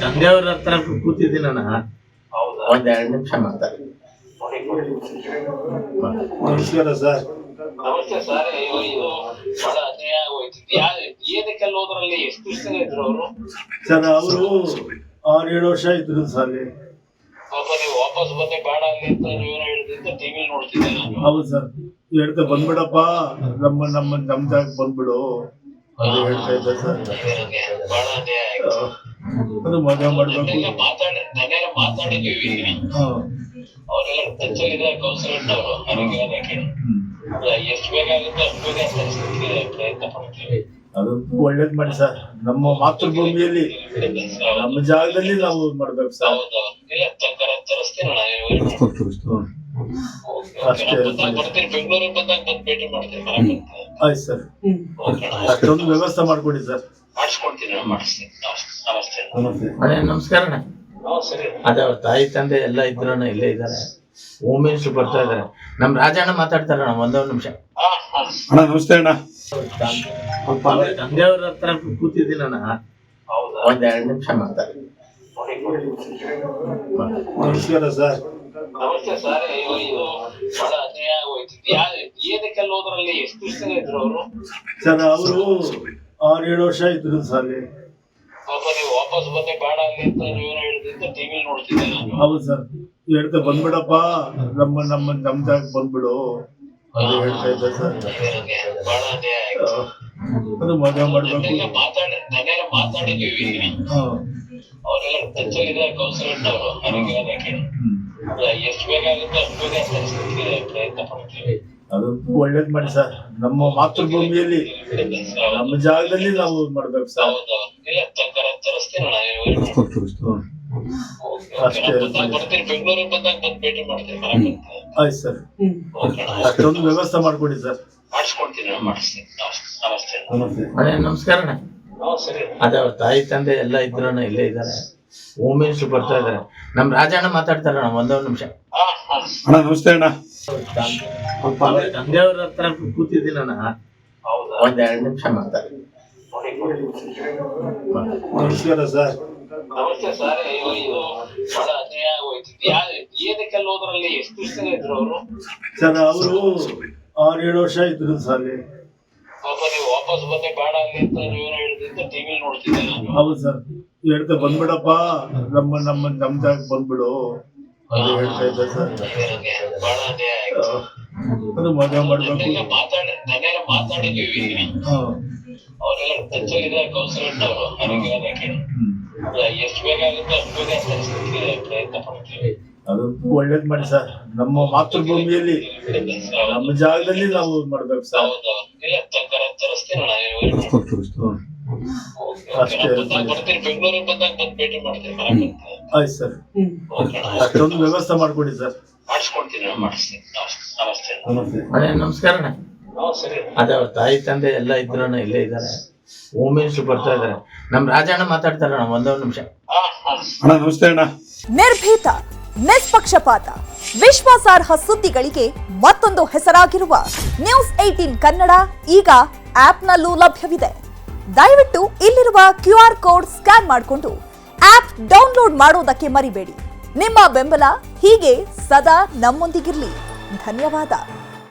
ತಂದೆಯವ್ರ ಹತ್ರ ಕೂತಿದ್ದೀನಿ ನಾನು. ಒಂದ್ 2 ನಿಮಿಷ ಮಾತಾಡಿ. ನಮಸ್ಕಾರ ಸರ್. ನಮಸ್ತೆ ಸರ್. ಇದು ಬಹಳ ಅನ್ಯಾಯ ಆಗೋಯ್ತು. ಏನಕ್ಕೆಲ್ಲ ಹೋದ್ರಲ್ಲಿ ಎಷ್ಟು ದಿವಸ ಇದ್ರು ಅವರು? ಸರ್ ಅವರು 6-7 ವರ್ಷ ಇದ್ರು ಸರ್. ಪಾಪ ನೀವು ವಾಪಸ್ ಬಂದೆ ಬೇಡ ಅಲ್ಲಿ ಅಂತ ನೀವೇನೋ ಹೇಳಿದ್ರಿಂದ ಟಿವಿ ನೋಡ್ತಿದ್ದೆ ನಾನು. ಹೌದು ಸರ್. ಹೇಳ್ತಾ ಬಂದ್ಬಿಡಪ್ಪ, ನಮ್ ಜಾಗ ಬಂದ್ಬಿಡು ಅಂತ ಹೇಳ್ತಾ ಇದ್ದ ಸರ್. ಬಹಳ ಅನ್ಯಾಯ ಆಯ್ತು. ಅದು ಮದುವೆ ಮಾಡ್ಬೇಕು. ಮಾತಾಡಿದೀವಿ. ಅವರೆಲ್ಲ ಟಚ್ಚಲ್ಲಿದ್ದಾರೆ ಕೌನ್ಸಿಲರ್ ಅವರು. ಅದಕ್ಕೆ ಎಷ್ಟು ಬೇಕಾಗುತ್ತೆ ಅಷ್ಟು ಬೇಗ ಸರಿಸಲಿಕ್ಕೆ ಪ್ರಯತ್ನ ಪಡ್ತೀವಿ. ಅದು ಒಳ್ಳೇದ್ ಮಾಡಿ ಸರ್. ನಮ್ಮ ಮಾತೃಭೂಮಿಯಲ್ಲಿ ನಮ್ಮ ಜಾಗದಲ್ಲಿ ನಾವು ಮಾಡ್ಬೇಕು ಸರ್. ಹೌದು. ಇಲ್ಲ ತರಿಸ್ತೀನಿ ಅಷ್ಟೇ. ಬರ್ತೀನಿ, ಬೆಂಗಳೂರಿಗೆ ಬಂದಾಗ ಬಂದು ಭೇಟಿ ಮಾಡ್ತೀನಿ. ಆಯ್ತು ಸರ್. ಅಷ್ಟೊಂದು ವ್ಯವಸ್ಥೆ ಮಾಡ್ಕೊಡಿ ಸರ್. ಮಾಡಿಸ್ಕೊಡ್ತೀನಿ, ಮಾಡಿಸ್ತೀನಿ. ನಮಸ್ತೆ. ನಮಸ್ಕಾರ ಅಣ್ಣ. ಸರಿ. ಅದೇ ಅವ್ರ ತಾಯಿ ತಂದೆ ಎಲ್ಲ ಇದ್ರು ಇಲ್ಲೇ ಇದ್ದಾರೆ. ಹೋಮ್ ಮಿನಿಸ್ಟರ್ ಬರ್ತಾ ಇದಾರೆ. ನಮ್ ರಾಜಣ್ಣ ಮಾತಾಡ್ತಾರ ಒಂದೊಂದು ನಿಮಿಷ. ಅಣ್ಣ ನಮಸ್ತೆ ಅಣ್ಣ. ತಂದೆಯವ್ರ ಹತ್ರ ಕೂತಿದ್ದೀನಿ ನಾನು. ಒಂದ್ 2 ನಿಮಿಷ ಮಾತಾಡಿ. ನಮಸ್ಕಾರ ಸರ್. ನಮಸ್ತೆ ಸರ್. ಇದು ಬಹಳ ಅನ್ಯಾಯ ಆಗೋಯ್ತು. ಏನಕ್ಕೆಲ್ಲ ಹೋದ್ರಲ್ಲಿ ಎಷ್ಟು ದಿವಸ ಇದ್ರು ಅವರು? ಸರ್ ಅವರು 6-7 ವರ್ಷ ಇದ್ರು ಸರ್. ಪಾಪ ನೀವು ವಾಪಸ್ ಬಂದೆ ಬೇಡ ಅಲ್ಲಿ ಅಂತ ನೀವೇನೋ ಹೇಳಿದ್ರಿಂದ ಟಿವಿ ನೋಡ್ತಿದ್ದೆ ನಾನು. ಹೌದು ಸರ್. ಹೇಳ್ತಾ ಬಂದ್ಬಿಡಪ್ಪ, ನಮ್ ಜಾಗ ಬಂದ್ಬಿಡು ಅಂತ ಹೇಳ್ತಾ ಇದ್ದ ಸರ್. ಬಹಳ ಅನ್ಯಾಯ ಆಯ್ತು. ಅದು ಮದುವೆ ಮಾಡ್ಬೇಕು. ಮಾತಾಡಿದೀವಿ. ಅವರೆಲ್ಲ ಟಚ್ಚಲ್ಲಿದ್ದಾರೆ ಕೌನ್ಸಿಲರ್ ಅವರು. ಅದಕ್ಕೆ ಎಷ್ಟು ಬೇಕಾಗುತ್ತೆ ಅಷ್ಟು ಬೇಗ ಸರಿಸಲಿಕ್ಕೆ ಪ್ರಯತ್ನ ಪಡ್ತೀವಿ. ಅದು ಒಳ್ಳೇದ್ ಮಾಡಿ ಸರ್. ನಮ್ಮ ಮಾತೃಭೂಮಿಯಲ್ಲಿ ನಮ್ಮ ಜಾಗದಲ್ಲಿ ನಾವು ಮಾಡ್ಬೇಕು ಸರ್. ಹೌದು. ಇಲ್ಲ ತರಿಸ್ತೀನಿ. ಅಷ್ಟೇ. ಬರ್ತೀನಿ, ಬೆಂಗಳೂರಿಗೆ ಬಂದಾಗ ಬಂದು ಭೇಟಿ ಮಾಡ್ತೀನಿ. ಆಯ್ತು ಸರ್. ಅಷ್ಟೊಂದು ವ್ಯವಸ್ಥೆ ಮಾಡ್ಕೊಡಿ ಸರ್. ಮಾಡಿಸ್ಕೊಡ್ತೀನಿ, ಮಾಡಿಸ್ತೀನಿ. ನಮಸ್ತೆ. ನಮಸ್ಕಾರ ಅಣ್ಣ. ಸರಿ. ಅದೇ ಅವ್ರ ತಾಯಿ ತಂದೆ ಎಲ್ಲ ಇದ್ರು ಇಲ್ಲೇ ಇದ್ದಾರೆ. ಹೋಮ್ ಮಿನಿಸ್ಟರ್ ಬರ್ತಾ ಇದಾರೆ. ನಮ್ ರಾಜಣ್ಣ ಮಾತಾಡ್ತಾರ ಒಂದೊಂದು ನಿಮಿಷ. ಅಣ್ಣ ನಮಸ್ತೆ ಅಣ್ಣ. ತಂದೆಯವ್ರ ಹತ್ರ ಕೂತಿದ್ದೀನಿ ನಾನು. ಒಂದ್ 2 ನಿಮಿಷ ಮಾತಾಡಿ. ನಮಸ್ಕಾರ ಸರ್. ನಮಸ್ತೆ ಸರ್. ಇದು ಬಹಳ ಅನ್ಯಾಯ ಆಗೋಯ್ತು. ಏನಕ್ಕೆಲ್ಲ ಹೋದ್ರಲ್ಲಿ ಎಷ್ಟು ದಿವಸ ಇದ್ರು ಅವರು? ಸರ್ ಅವರು 6-7 ವರ್ಷ ಇದ್ರು ಸರ್. ಪಾಪ ನೀವು ವಾಪಸ್ ಬಂದೆ ಬೇಡ ಅಲ್ಲಿ ಅಂತ ನೀವೇನೋ ಹೇಳಿದ್ರಿಂದ ಟಿವಿ ನೋಡ್ತಿದ್ದೆ ನಾನು. ಹೌದು ಸರ್. ಹೇಳ್ತಾ ಬಂದ್ಬಿಡಪ್ಪ, ನಮ್ ಜಾಗ ಬಂದ್ಬಿಡು ಅಂತ ಹೇಳ್ತಾ ಇದ್ದ ಸರ್. ಬಹಳ ಅನ್ಯಾಯ ಆಯ್ತು. ಅದು ಮದುವೆ ಮಾಡ್ಬೇಕು. ಮಾತಾಡಿದೀವಿ. ಅವರೆಲ್ಲ ಟಚ್ಚಲ್ಲಿದ್ದಾರೆ ಕೌನ್ಸಿಲರ್ ಅವರು. ಅದಕ್ಕೆ ಎಷ್ಟು ಬೇಕಾಗುತ್ತೆ ಅಷ್ಟು ಬೇಗ ಸರಿಸಲಿಕ್ಕೆ ಪ್ರಯತ್ನ ಪಡ್ತೀವಿ. ಅದು ಒಳ್ಳೇದ್ ಮಾಡಿ ಸರ್. ನಮ್ಮ ಮಾತೃಭೂಮಿಯಲ್ಲಿ ನಮ್ಮ ಜಾಗದಲ್ಲಿ ನಾವು ಮಾಡ್ಬೇಕು ಸರ್. ಹೌದು. ಇಲ್ಲ ತರಿಸ್ತೀನಿ. ಅಷ್ಟೇ. ಬರ್ತೀನಿ, ಬೆಂಗಳೂರಿಗೆ ಬಂದಾಗ ಬಂದು ಭೇಟಿ ಮಾಡ್ತೀನಿ. ಆಯ್ತು ಸರ್. ಅಷ್ಟೊಂದು ವ್ಯವಸ್ಥೆ ಮಾಡ್ಕೊಡಿ ಸರ್. ಮಾಡಿಸ್ಕೊಡ್ತೀನಿ, ಮಾಡಿಸ್ತೀನಿ. ನಮಸ್ತೆ. ನಮಸ್ಕಾರ ಅಣ್ಣ. ಸರಿ. ಅದೇ ಅವ್ರ ತಾಯಿ ತಂದೆ ಎಲ್ಲ ಇದ್ರು ಇಲ್ಲೇ ಇದ್ದಾರೆ. ಹೋಮ್ ಮಿನಿಸ್ಟರ್ ಬರ್ತಾ ಇದಾರೆ. ನಮ್ ರಾಜಣ್ಣ ಮಾತಾಡ್ತಾರ ಒಂದೊಂದು ನಿಮಿಷ. ಅಣ್ಣ ನಮಸ್ತೆ ಅಣ್ಣ. ನಿರ್ಭೀತ, ನಿಷ್ಪಕ್ಷಪಾತ, ವಿಶ್ವಾಸಾರ್ಹ ಸುದ್ದಿಗಳಿಗೆ ಮತ್ತೊಂದು ಹೆಸರಾಗಿರುವ ನ್ಯೂಸ್ 18 ಕನ್ನಡ ಈಗ ಆಪ್ನಲ್ಲೂ ಲಭ್ಯವಿದೆ. ದಯವಿಟ್ಟು ಇಲ್ಲಿರುವ QR ಕೋಡ್ ಸ್ಕ್ಯಾನ್ ಮಾಡಿಕೊಂಡು ಆಪ್ ಡೌನ್ಲೋಡ್ ಮಾಡೋದಕ್ಕೆ ಮರಿಬೇಡಿ. ನಿಮ್ಮ ಬೆಂಬಲ ಹೀಗೆ ಸದಾ ನಮ್ಮೊಂದಿಗಿರಲಿ. ಧನ್ಯವಾದ.